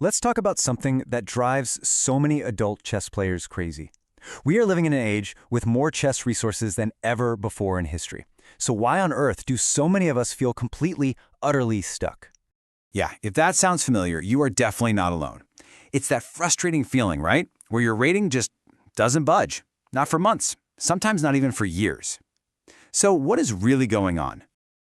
Let's talk about something that drives so many adult chess players crazy. We are living in an age with more chess resources than ever before in history. So why on earth do so many of us feel completely, utterly stuck? Yeah, if that sounds familiar, you are definitely not alone. It's that frustrating feeling, right? Where your rating just doesn't budge. Not for months, sometimes not even for years. So what is really going on?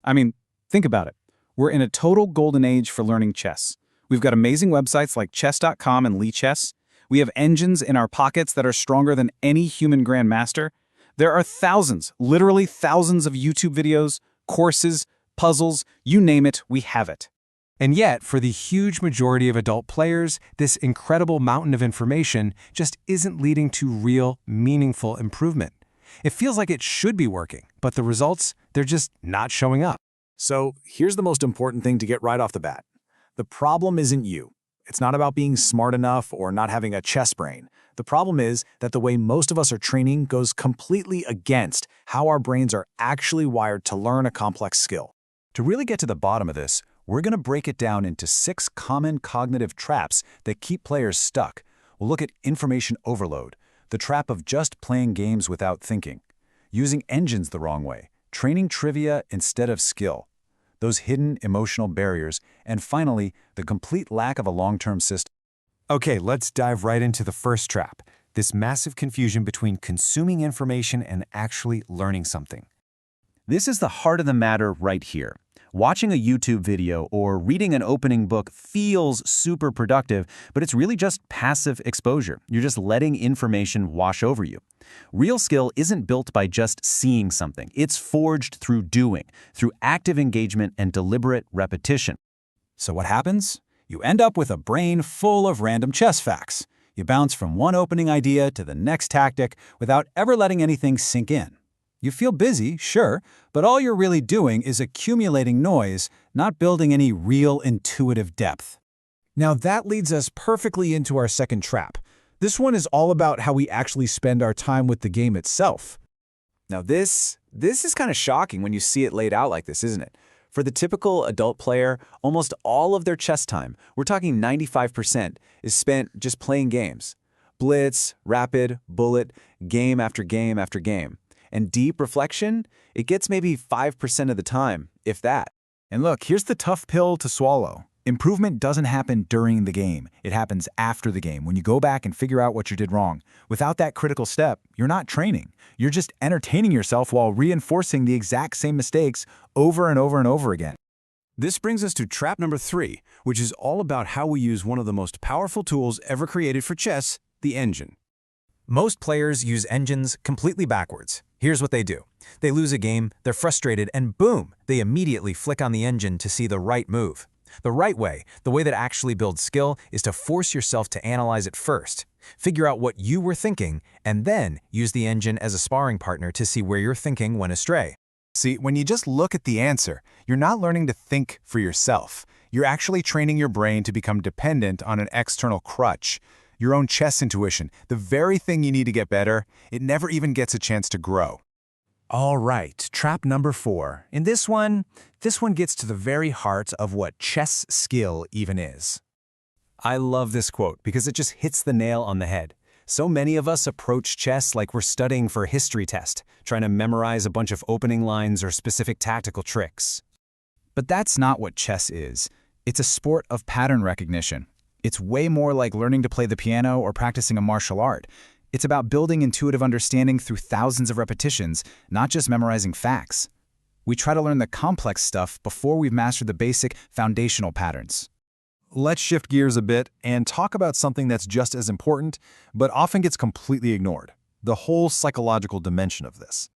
I mean, think about it. We're in a total golden age for learning chess. We've got amazing websites like chess.com and Lichess. We have engines in our pockets that are stronger than any human grandmaster. There are thousands, literally thousands of YouTube videos, courses, puzzles, you name it, we have it. And yet, for the huge majority of adult players, this incredible mountain of information just isn't leading to real, meaningful improvement. It feels like it should be working, but the results, they're just not showing up. So here's the most important thing to get right off the bat. The problem isn't you. It's not about being smart enough or not having a chess brain. The problem is that the way most of us are training goes completely against how our brains are actually wired to learn a complex skill. To really get to the bottom of this, we're going to break it down into 6 common cognitive traps that keep players stuck. We'll look at information overload, the trap of just playing games without thinking, using engines the wrong way, training trivia instead of skill, those hidden emotional barriers, and finally, the complete lack of a long-term system. Okay, let's dive right into the first trap, this massive confusion between consuming information and actually learning something. This is the heart of the matter right here. Watching a YouTube video or reading an opening book feels super productive, but it's really just passive exposure. You're just letting information wash over you. Real skill isn't built by just seeing something. It's forged through doing, through active engagement and deliberate repetition. So what happens? You end up with a brain full of random chess facts. You bounce from one opening idea to the next tactic without ever letting anything sink in. You feel busy, sure, but all you're really doing is accumulating noise, not building any real intuitive depth. Now that leads us perfectly into our second trap. This one is all about how we actually spend our time with the game itself. Now this is kind of shocking when you see it laid out like this, isn't it? For the typical adult player, almost all of their chess time, we're talking 95%, is spent just playing games. Blitz, rapid, bullet, game after game after game. And deep reflection, it gets maybe 5% of the time, if that. And look, here's the tough pill to swallow. Improvement doesn't happen during the game. It happens after the game, when you go back and figure out what you did wrong. Without that critical step, you're not training. You're just entertaining yourself while reinforcing the exact same mistakes over and over and over again. This brings us to trap number 3, which is all about how we use one of the most powerful tools ever created for chess, the engine. Most players use engines completely backwards. Here's what they do. They lose a game, they're frustrated, and boom, they immediately flick on the engine to see the right move. The right way, the way that actually builds skill, is to force yourself to analyze it first. Figure out what you were thinking, and then use the engine as a sparring partner to see where your thinking went astray. See, when you just look at the answer, you're not learning to think for yourself. You're actually training your brain to become dependent on an external crutch. Your own chess intuition, the very thing you need to get better, it never even gets a chance to grow. All right, trap number 4. In this one gets to the very heart of what chess skill even is. I love this quote because it just hits the nail on the head. So many of us approach chess like we're studying for a history test, trying to memorize a bunch of opening lines or specific tactical tricks. But that's not what chess is. It's a sport of pattern recognition. It's way more like learning to play the piano or practicing a martial art. It's about building intuitive understanding through thousands of repetitions, not just memorizing facts. We try to learn the complex stuff before we've mastered the basic foundational patterns. Let's shift gears a bit and talk about something that's just as important, but often gets completely ignored: the whole psychological dimension of this.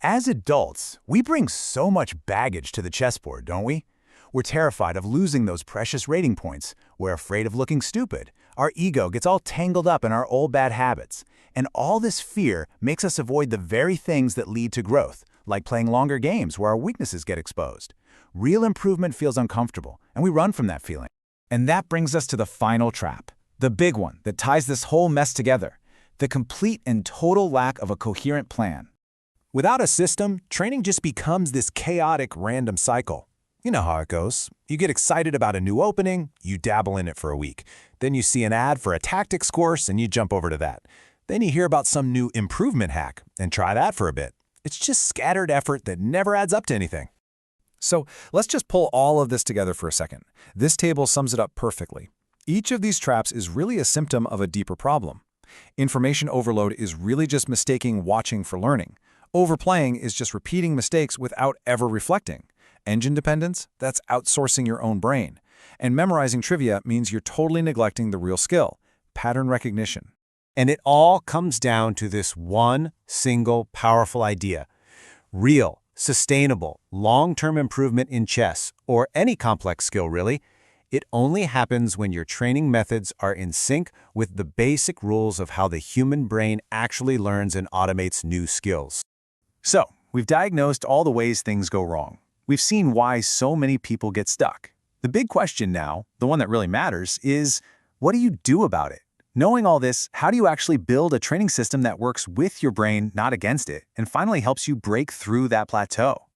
As adults, we bring so much baggage to the chessboard, don't we? We're terrified of losing those precious rating points. We're afraid of looking stupid. Our ego gets all tangled up in our old bad habits. And all this fear makes us avoid the very things that lead to growth, like playing longer games where our weaknesses get exposed. Real improvement feels uncomfortable, and we run from that feeling. And that brings us to the final trap, the big one that ties this whole mess together: the complete and total lack of a coherent plan. Without a system, training just becomes this chaotic, random cycle. You know how it goes. You get excited about a new opening, you dabble in it for a week. Then you see an ad for a tactics course and you jump over to that. Then you hear about some new improvement hack and try that for a bit. It's just scattered effort that never adds up to anything. So let's just pull all of this together for a second. This table sums it up perfectly. Each of these traps is really a symptom of a deeper problem. Information overload is really just mistaking watching for learning. Overplaying is just repeating mistakes without ever reflecting. Engine dependence, that's outsourcing your own brain. And memorizing trivia means you're totally neglecting the real skill, pattern recognition. And it all comes down to this one single powerful idea. Real, sustainable, long-term improvement in chess, or any complex skill really, it only happens when your training methods are in sync with the basic rules of how the human brain actually learns and automates new skills. So, we've diagnosed all the ways things go wrong. We've seen why so many people get stuck. The big question now, the one that really matters, is what do you do about it? Knowing all this, how do you actually build a training system that works with your brain, not against it, and finally helps you break through that plateau?